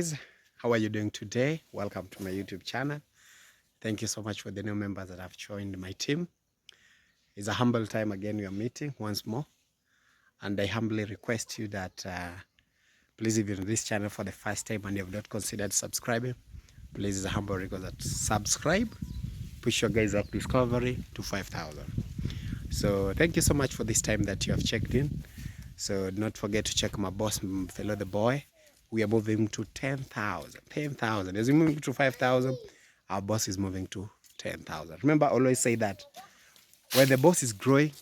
guys, how are you doing today? Welcome to my YouTube channel. Thank you so much for the new members that have joined my team. It's a humble time again we are meeting once more, and I humbly request you that please, if you're on this channel for the first time and you have not considered subscribing, please, it's a humble request that subscribe, push your guys up discovery to 5,000. So thank you so much for this time that you have checked in. So do not forget to check my boss, fellow the boy. We are moving to 10,000. 10,000. As we move to 5,000, our boss is moving to 10,000. Remember, I always say that when the boss is growing,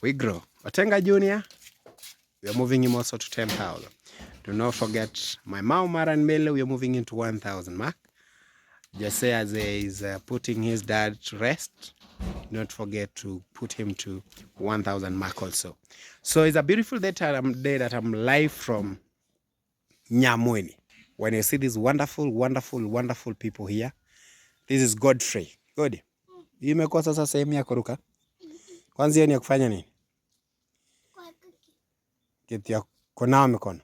we grow. Otenga Junior, we are moving him also to 10,000. Do not forget my OMERA and Mele, we are moving into 1,000 mark. Jose is putting his dad to rest. Do not forget to put him to 1,000 mark also. So it's a beautiful day that I'm live from Nyamweni. When you see these wonderful, wonderful, wonderful people here, this is Godfrey. God, imekuwa sasa sehemu ya kuruka. Kwanza hiyo ni ya kufanya nini? Kitu ya kunawa mikono.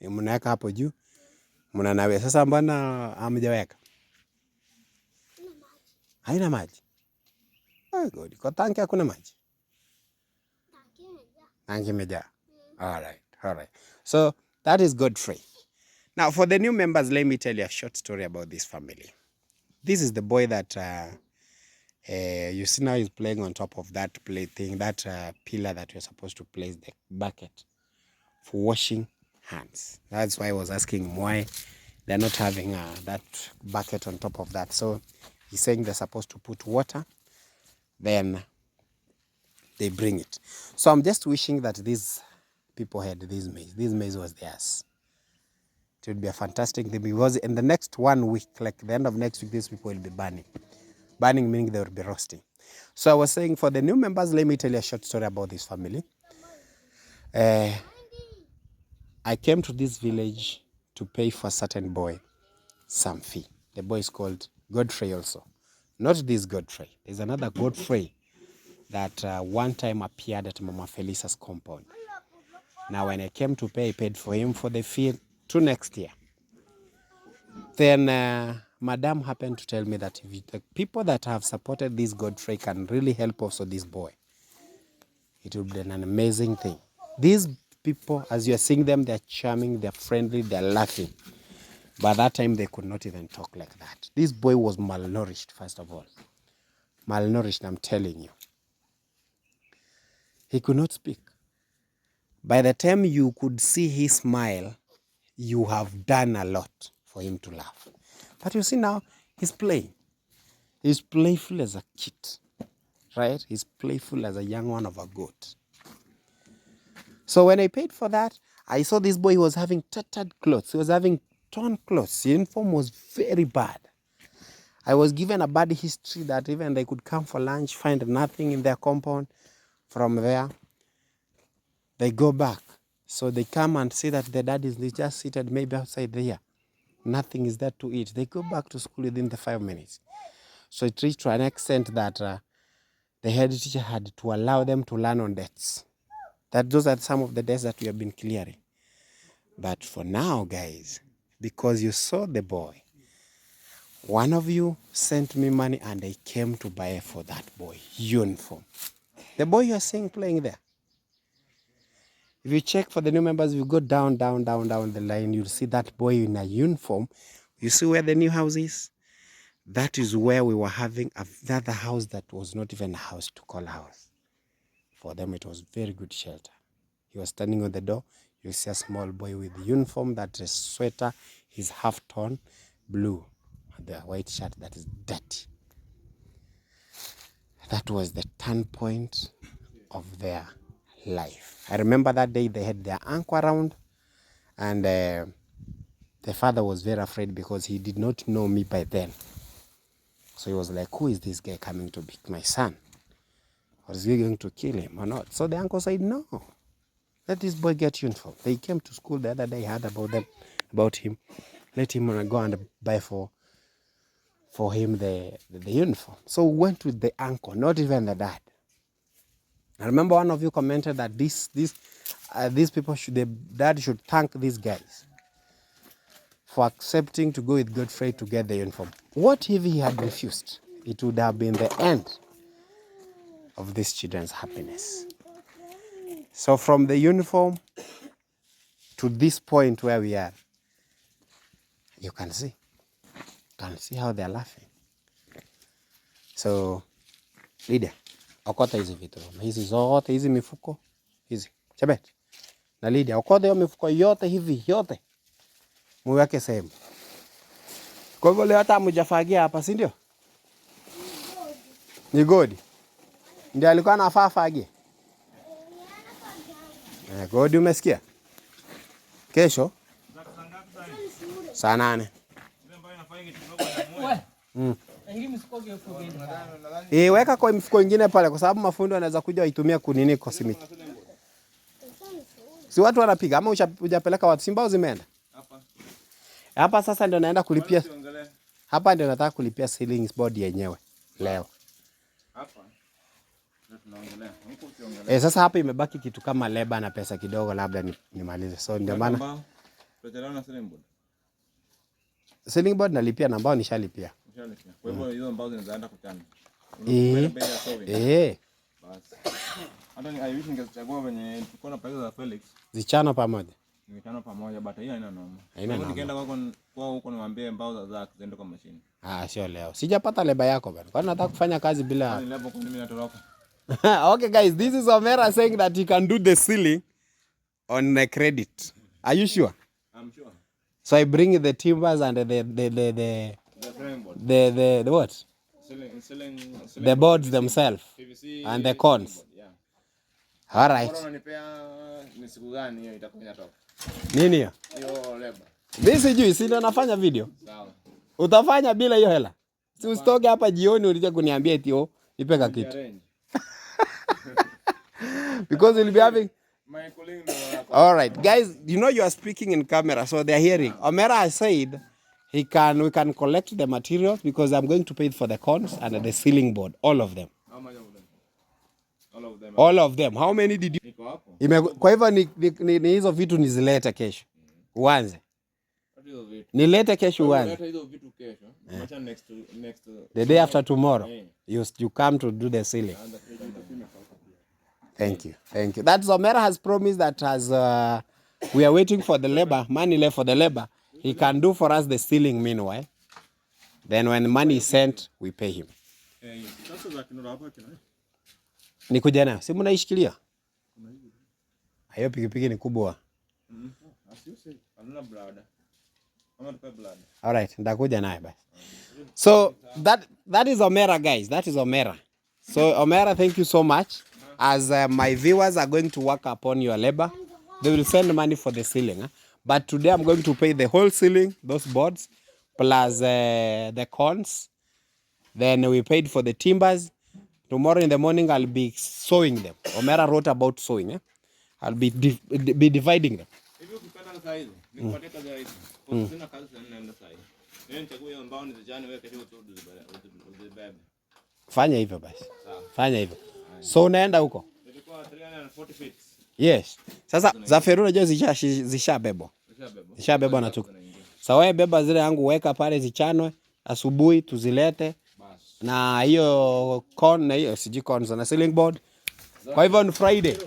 Mnaweka hapo juu. Mnanawe. Sasa mbona hamjaweka? Haina maji. Oh God, kwa tanki hakuna maji. Tanki imejaa. All right. So that is Godfrey. Now, for the new members, let me tell you a short story about this family. This is the boy that you see now is playing on top of that thing, that pillar that you're supposed to place the bucket for washing hands. That's why I was asking him why they're not having that bucket on top of that. So he's saying they're supposed to put water, then they bring it. So I'm just wishing that these people had this maize. This maize was theirs. It would be a fantastic thing, because in the next 1 week, like the end of next week, these people will be burning. Burning meaning they will be roasting. So I was saying, for the new members, let me tell you a short story about this family. I came to this village to pay for a certain boy some fee. The boy is called Godfrey also. Not this Godfrey. There's another Godfrey that one time appeared at Mama Felisa's compound. Now when I came to pay, I paid for him for the fee to next year. Then Madam happened to tell me that if the people that have supported this Godfrey can really help also this boy, it would be an amazing thing. These people, as you are seeing them, they're charming, they're friendly, they're laughing. By that time, they could not even talk like that. This boy was malnourished, first of all. Malnourished, I'm telling you. He could not speak. By the time you could see his smile, you have done a lot for him to laugh. But you see now, he's playing. He's playful as a kid, right? He's playful as a young one of a goat. So when I paid for that, I saw this boy, he was having tattered clothes. He was having torn clothes. The uniform was very bad. I was given a bad history that even they could come for lunch, find nothing in their compound. From there, they go back. So they come and see that the dad is just seated maybe outside there. Nothing is there to eat. They go back to school within the 5 minutes. So it reached to an extent that the head teacher had to allow them to learn on debts. Those are some of the debts that we have been clearing. But for now, guys, because you saw the boy, one of you sent me money and I came to buy for that boy uniform. The boy you are seeing playing there. If you check for the new members, if you go down the line, you'll see that boy in a uniform. You see where the new house is? That is where we were having another house that was not even a house to call a house. For them, it was very good shelter. He was standing on the door. You see a small boy with the uniform, that is sweater, his half-tone blue, the white shirt that is dirty. That was the turn point of their life. I remember that day they had their uncle around, and the father was very afraid because he did not know me by then. So he was like, who is this guy coming to beat my son? Or is he going to kill him or not? So the uncle said, no, let this boy get uniform. They came to school the other day, heard about him. Let him go and buy for him the uniform. So we went with the uncle, not even the dad. I remember one of you commented that these people the dad should thank these guys. for accepting to go with Godfrey to get the uniform. What if he had refused? It would have been the end of these children's happiness. So from the uniform to this point where we are, you can see how they're laughing. So, Lydia, okota hizi vitu. Hizi zote, hizi mifuko, hizi. Chebet. Na Lydia, okota hiyo mifuko yote hivi, yote. Muweke sehemu. Kwa hivyo leo hata hamujafagia hapa, si ndio? Ni Godi. Ndio alikuwa anafaa fagie. Godi umesikia? Kesho? Saa 8. Weka kwa mfuko ingine pale kwa sababu mafundi wanaweza kuja waitumia kunini kwa simiti. Si watu wanapiga ama hujapeleka watu Simbao zimeenda? Hapa sasa ndio naenda kulipia. Hapa ndio nataka kulipia ceiling board yenyewe leo. Hapa ndio tunaongelea. Huko ukiongelea. Sasa hapa imebaki kitu kama leba na pesa kidogo labda nimalize. So ndio maana tutachelewa na ceiling board. Ceiling board nalipia na mbao nishalipia. Kwa hivyo hizo mbao zinaanza kuchana. Basi. Hata ni I wish ningechagua venye tuko na pesa za Felix. Zichana pamoja. Zichana pamoja but hiyo haina noma. Nikienda kwa huko niwaambie mbao za ziende kwa machine. Sio leo. Sijapata leba yako bwana. Kwani nataka kufanya kazi bila leba kwa mimi natoroka. Okay guys, this is Omera saying that he can do the ceiling on a credit. Are you sure? I'm sure. So I bring the timbers and the what? The boards themselves and the cones. Yeah. All right. Nini hiyo? Mimi sijui, si ndo nafanya video. Sawa. Utafanya bila hiyo hela. Si usitoke hapa jioni ulije kuniambia eti nipe ka kitu. Because we'll be having my colleague. All right, guys, you know you are speaking in camera, so they are hearing. Omera has said we can collect the materials because I'm going to pay for the cones and the ceiling board, all of them. How much of them? All of them. How many did you? Kwa hivyo ni hizo vitu nizilete kesho. Uanze. Nilete kesho uanze. Nilete hizo vitu kesho. Acha next the day after tomorrow. You come to do the ceiling. Thank you. That's Omera has promised that as we are waiting for the labor, money left for the labor, he can do for us the ceiling meanwhile. Then when money is sent, we pay him. Nikuja nayo. Si mnaishikilia? Hayo pikipiki ni kubwa. All right, ndakuja nayo basi. So that is Omera guys. That is Omera. So Omera, thank you so much. As my viewers are going to work upon your labor, they will send money for the ceiling. But today I'm going to pay the whole ceiling, those boards, plus the cones. Then we paid for the timbers. Tomorrow in the morning I'll be sewing them. Omera wrote about sewing. I'll be dividing them. Fanya hivyo basi. Fanya hivyo. So unaenda huko? Ilikuwa 340 feet. Yes. Sasa za Feru unajua zishabebwa. Zishabebwa na tuko. Sasa wewe beba zile yangu weka pale zichanwe asubuhi tuzilete. Na hiyo con na hiyo CG cons na ceiling board. Kwa hivyo on Friday.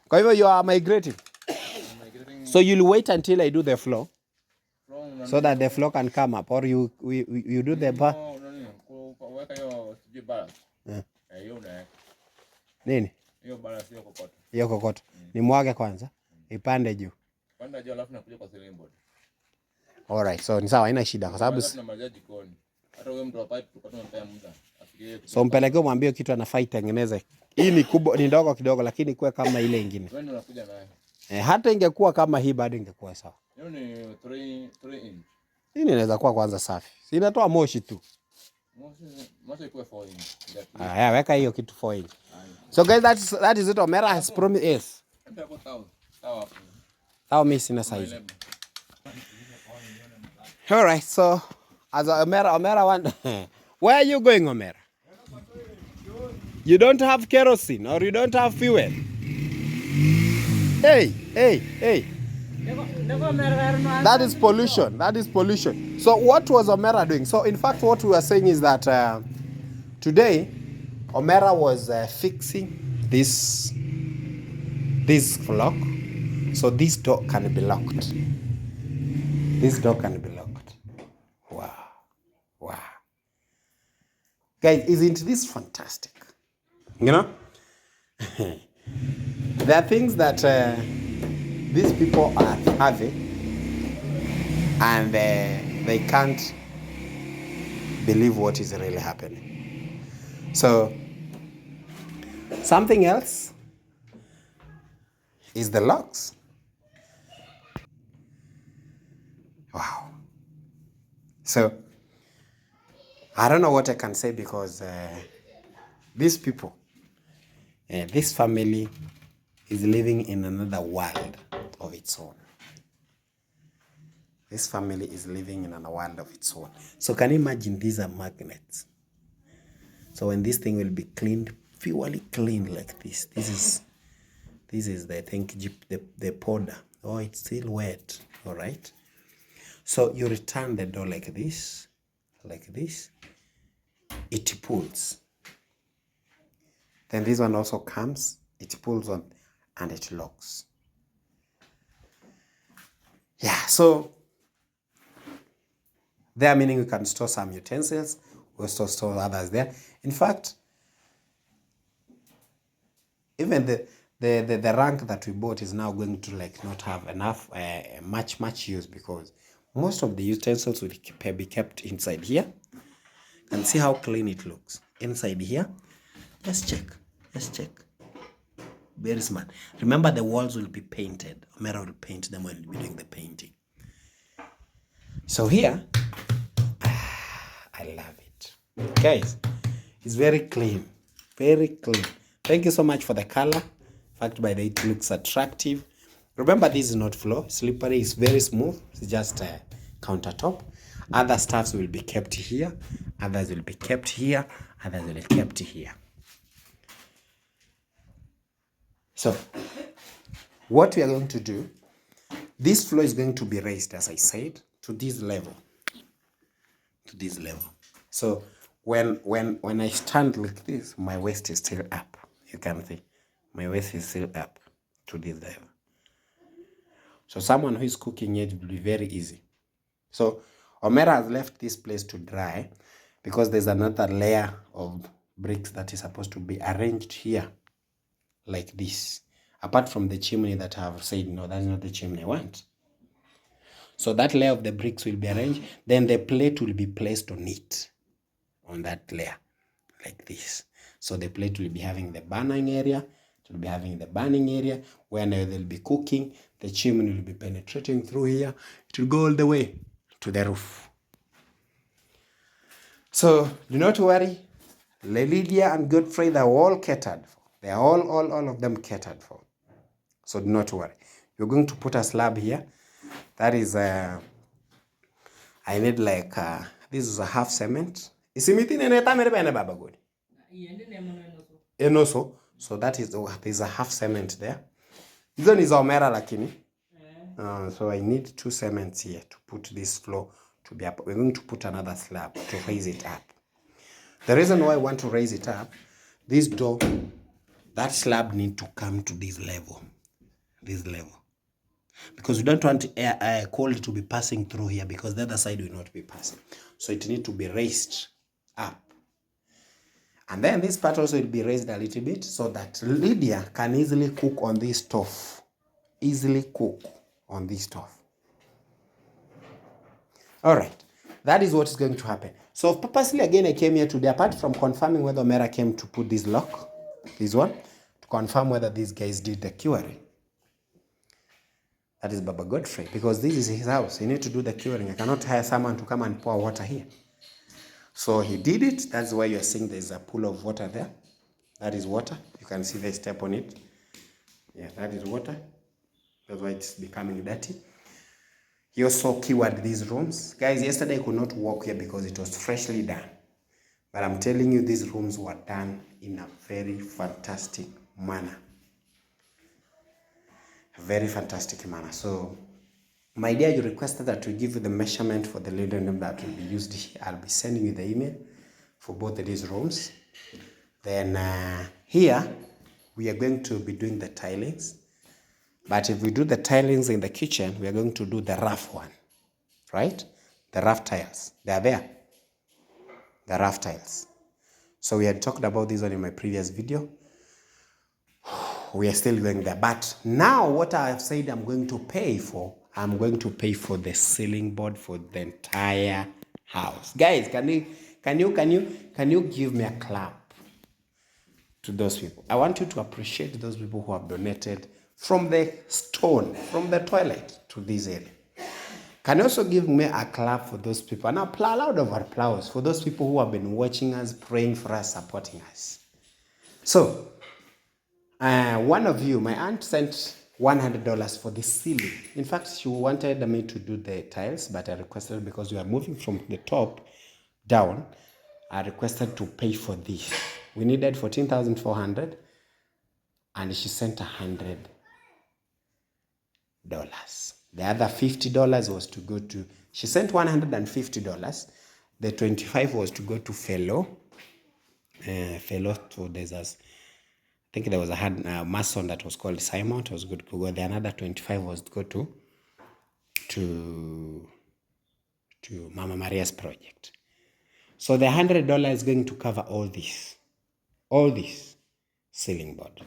Kwa hivyo you are migrating. So you'll wait until I do the floor. So that the floor can come up or you do the bar. Weka hiyo CG bar. Hiyo na nini? Hiyo bar sio kokoto. Hiyo kokoto. Ni mwage kwanza. Ipande juu. Panda juu alafu nakuja kwa ceiling board. Alright, so ni sawa, haina shida kwa sababu tunamaliza jikoni. Hata wewe mtu wa pipe tukatoa mpea muda. Afikirie. So mpelekee mwambie kitu anafaa itengeneze. Hii ni kubwa, ni ndogo kidogo lakini kuwe kama ile nyingine. Wewe ndio unakuja nayo. Hata ingekuwa kama hii bado ingekuwa sawa. Hiyo ni 3 inch. Hii inaweza kuwa kwanza safi. Si inatoa moshi tu. Moshi ikuwe 4 inch. Weka hiyo kitu 4 inch. So guys, that is it. Omera has promised yes. Sawa mimi sina size. All right, so as Omera want where are you going, Omera? You don't have kerosene or you don't have fuel? Hey. That is pollution. That is pollution. So what was OMERA doing? So in fact, what we were saying is that today, OMERA was fixing this flock, so this door can be locked. This door can be locked. Wow, wow, guys, isn't this fantastic? You know, there are things that these people are having, and they can't believe what is really happening. So something else is the locks. Wow. So I don't know what I can say, because these people, this family is living in another world of its own. This family is living in a world of its own. So can you imagine, these are magnets. So when this thing will be cleaned, purely cleaned like this, this is the, I think, the powder. Oh, it's still wet. All right. So you return the door like this, it pulls. Then this one also comes, it pulls on, and it locks. Yeah, so there, meaning we can store some utensils, we also store others there. In fact, even the rank that we bought is now going to not have enough much use, because most of the utensils will be kept inside here. And see how clean it looks inside here. Let's check. Very smart. Remember, the walls will be painted. OMERA will paint them when we're doing the painting. So here, I love it. Guys, it's very clean. Very clean. Thank you so much for the color. In fact, by the way, it looks attractive. Remember, this is not floor. Slippery is very smooth. It's just a countertop. Other stuffs will be kept here. Others will be kept here. Others will be kept here. So, what we are going to do, this floor is going to be raised, as I said, to this level. So, when I stand like this, my waist is still up. You can see, my waist is still up to this level. So, someone who is cooking it will be very easy. So, OMERA has left this place to dry, because there's another layer of bricks that is supposed to be arranged here, like this. Apart from the chimney that I have said, no, that's not the chimney I want. So that layer of the bricks will be arranged. Then the plate will be placed on it, on that layer, like this. So the plate will be having the burning area. It will be having the burning area where they'll be cooking. The chimney will be penetrating through here. It will go all the way to the roof. So do not worry. Lydia and Godfrey, they're all catered for. They are all of them catered for. So do not worry. You're going to put a slab here. That is, I need like, this is a half cement. So that is, there's a half cement there. This one is OMERA lakini. So I need 2 cements here to put this floor to be up. We're going to put another slab to raise it up. The reason why I want to raise it up, this door, that slab need to come to this level. Because we don't want air cold to be passing through here, because the other side will not be passing. So it needs to be raised up. And then this part also will be raised a little bit, so that Lydia can easily cook on this stove. All right. That is what is going to happen. So purposely, again, I came here today, apart from confirming whether OMERA came to put this lock, this one, to confirm whether these guys did the curing. That is Baba Godfrey, because this is his house. He needs to do the curing. I cannot hire someone to come and pour water here. So he did it. That's why you're seeing there's a pool of water there. That is water. You can see the step on it. Yeah, that is water. That's why it's becoming dirty. He also cured these rooms. Guys, yesterday I could not walk here because it was freshly done. But I'm telling you, these rooms were done in a very fantastic manner. A very fantastic manner. So My dear, you requested that we give you the measurement for the living room that will be used here. I'll be sending you the email for both of these rooms. Then here, we are going to be doing the tilings. But if we do the tilings in the kitchen, we are going to do the rough one, right? The rough tiles. They are there. The rough tiles. So we had talked about this one in my previous video. We are still going there. But now what I have said I'm going to pay for, I'm going to pay for the ceiling board for the entire house. Guys, can you give me a clap to those people? I want you to appreciate those people who have donated from the stone, from the toilet to this area. Can you also give me a clap for those people? And a loud of applause for those people who have been watching us, praying for us, supporting us. So, one of you, my aunt sent $100 for the ceiling. In fact, she wanted me to do the tiles, but I requested, because we are moving from the top down, I requested to pay for this. We needed $14,400, and she sent $100. The other $50 was to go to, she sent $150. The $25 was to go to fellow to there's I think there was a mason that was called Simon. It was good to go. The another 25 was to go to Mama Maria's project. So the $100 is going to cover all this ceiling board.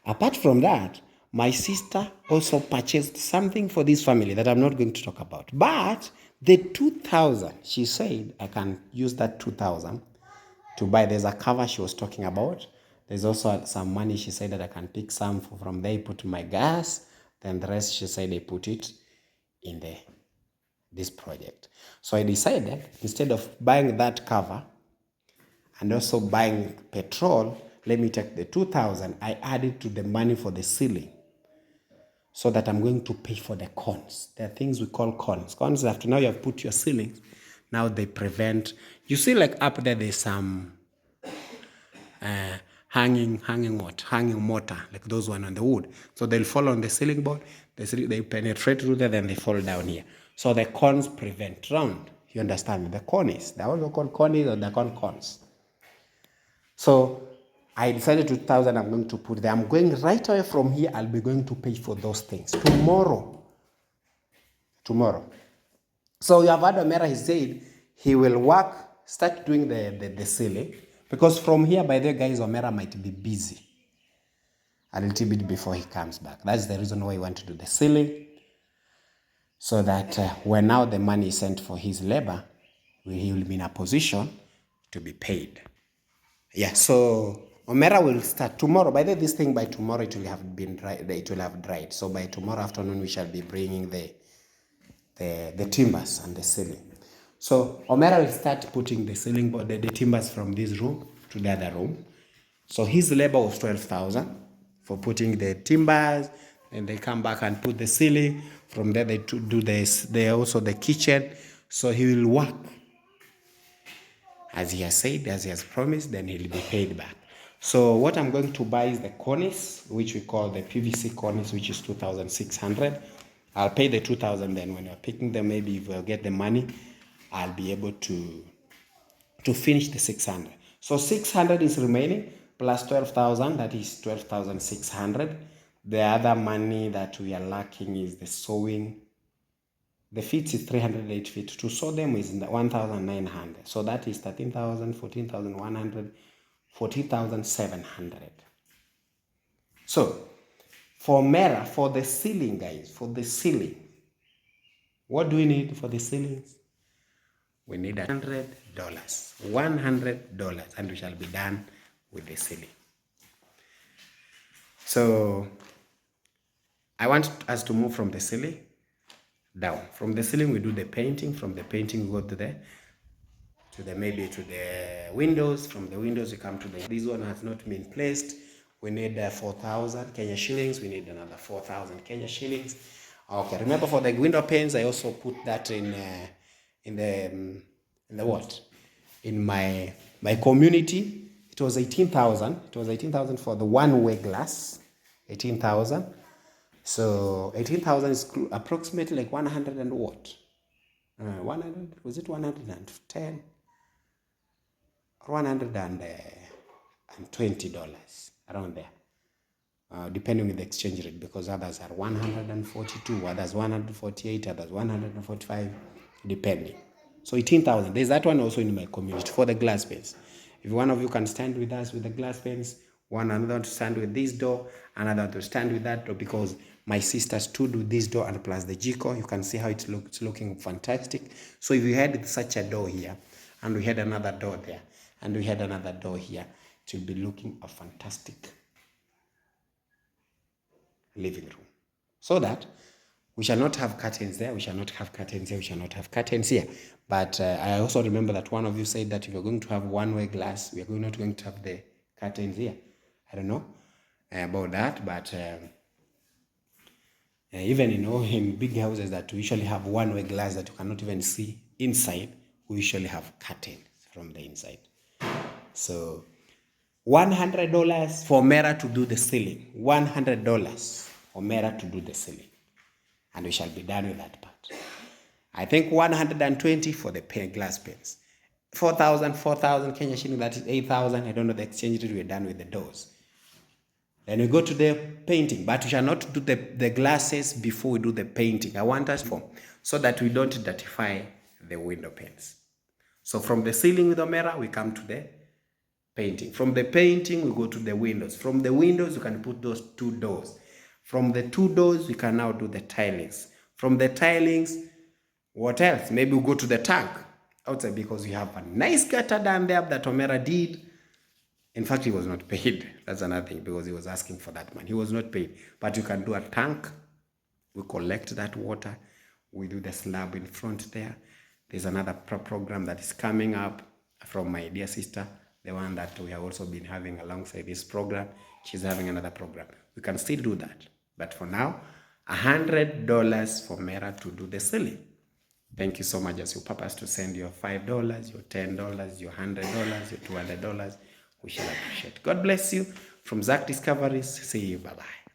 Apart from that, my sister also purchased something for this family that I'm not going to talk about. But the 2,000, she said I can use that 2,000 to buy. There's a cover she was talking about. There's also some money she said that I can pick some from there, put my gas. Then the rest she said I put it in this project. So I decided, instead of buying that cover and also buying petrol, let me take the 2,000, I added to the money for the ceiling, so that I'm going to pay for the cones. There are things we call cones. Cones, after now you have put your ceilings, now they prevent, you see like up there, there's some hanging mortar, like those one on the wood. So they'll fall on the ceiling board, they penetrate through there, then they fall down here. So the cones prevent round. You understand? The cones, they're also called cones, or they're called cones. So I decided 2,000 I'm going to put there. I'm going right away from here. I'll be going to pay for those things tomorrow. So you have heard OMERA, he said he will start doing the ceiling, because from here, by the way, guys, OMERA might be busy a little bit before he comes back. That's the reason why he want to do the ceiling, so that when now the money is sent for his labor, he will be in a position to be paid. Yeah, so OMERA will start tomorrow. By the way, this thing by tomorrow it will have been dried. It will have dried. So by tomorrow afternoon we shall be bringing the timbers and the ceiling. So OMERA will start putting the ceiling board, the timbers from this room to the other room. So his labor was 12,000 for putting the timbers, and they come back and put the ceiling. From there they do this. They also the kitchen. So he will work as he has said, as he has promised, then he'll be paid back. So what I'm going to buy is the cornice, which we call the PVC cornice, which is 2,600. I'll pay the 2,000, then when you're picking them, maybe if we'll get the money, I'll be able to finish the 600. So 600 is remaining, plus 12,000, that is 12,600. The other money that we are lacking is the sewing. The feet is 308 feet. To sew them is 1,900. So that is 13,000, 14,100, 14,700. So for OMERA, for the ceiling, guys, for the ceiling, what do we need for the ceilings? We need $100. $100, and we shall be done with the ceiling. So I want us to move from the ceiling down. From the ceiling we do the painting. From the painting we go to the windows. From the windows we come to this one has not been placed. We need 4,000 Kenya shillings. We need another 4,000 Kenya shillings. Okay, remember for the window panes, I also put that in my community. It was 18,000. It was 18,000 for the one-way glass. 18,000. So 18,000 is approximately like 100 and what? 100, was it 110 or $120 around there, depending on the exchange rate, because others are 142, others 148, others 145, depending. So 18,000. There's that one also in my community for the glass pens. If one of you can stand with us with the glass pens, one another to stand with this door, another to stand with that door, because my sister stood with this door and plus the Jico. You can see how it's looking fantastic. So if you had such a door here, and we had another door there, and we had another door here, it will be looking a fantastic living room. So that we shall not have curtains there, we shall not have curtains here, we shall not have curtains here. But I also remember that one of you said that if you're going to have one-way glass, we are not going to have the curtains here. I don't know about that, but even in big houses that we usually have one-way glass that you cannot even see inside, we usually have curtains from the inside. So $100 for OMERA to do the ceiling. $100 for OMERA to do the ceiling. And we shall be done with that part. I think 120 for the glass panes. 4,000 Kenya shilling, that is 8,000. I don't know the exchange rate. We're done with the doors. Then we go to the painting, but we shall not do the glasses before we do the painting. I want us to, so that we don't dirtify the window panes. So from the ceiling with OMERA, we come to the painting. From the painting, we go to the windows. From the windows, you can put those 2 doors. From the 2 doors, we can now do the tilings. From the tilings, what else? Maybe we'll go to the tank outside, because we have a nice gutter down there that OMERA did. In fact, he was not paid. That's another thing, because he was asking for that money. He was not paid. But you can do a tank. We collect that water. We do the slab in front there. There's another program that is coming up from my dear sister, the one that we have also been having alongside this program. She's having another program. We can still do that. But for now, $100 for OMERA to do the ceiling. Thank you so much as you purpose to send your $5, your $10, your $100, your $200. We shall appreciate. God bless you. From Zach Discoveries, see you. Bye-bye.